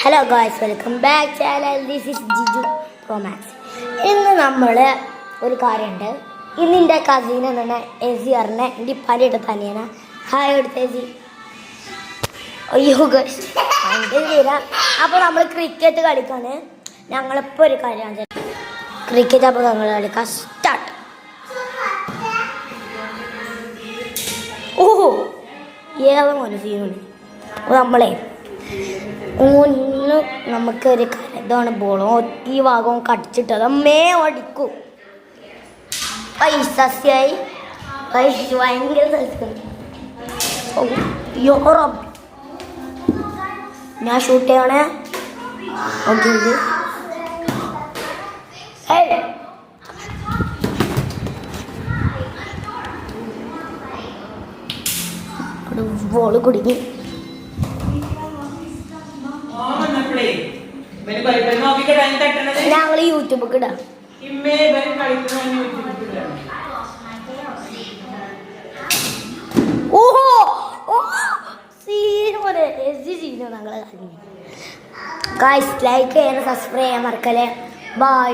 Hello guys, welcome back channel. This is Jiju Pro Max. ഇന്ന് നമ്മൾ ഒരു കാര്യമുണ്ട്. ഇന്നിൻ്റെ കസീൻ എന്നാണ് എസി അറിഞ്ഞ എൻ്റെ പനിയുടെ തന്നെയാണ്. ഹായ് എടുത്ത എസി. അയ്യോ ഗായ്സ്, ഭയങ്കര വരാം. അപ്പോൾ നമ്മൾ ക്രിക്കറ്റ് കളിക്കാണ്. ഞങ്ങളിപ്പോൾ ഒരു കാര്യമാണ് ക്രിക്കറ്റ്. അപ്പോൾ ഞങ്ങൾ കളിക്കാം. സ്റ്റാർട്ട്. ഓഹോ, ഏതാ മോനെ സീനുണ്ട്. അപ്പോൾ നമ്മളെ നമുക്കൊരു ഇതാണ് ബോളോ ഈ ഭാഗവും കടിച്ചിട്ട് അമ്മേ അടിക്കും. സസ്യായി ഭയങ്കര ഞാൻ ഷൂട്ട് ചെയ്യണേ. ഓക്കെ, ബോള് കുടുങ്ങി. ഞങ്ങൾ യൂട്യൂബൊക്കെ ഇടാം. ഓഹോ സീന് പോലെ ഞങ്ങളെ ഗായ്സ്, ലൈക്ക് ചെയ്യാൻ സബ്സ്ക്രൈബ് ചെയ്യാൻ മറക്കല്ലേ. ബൈ.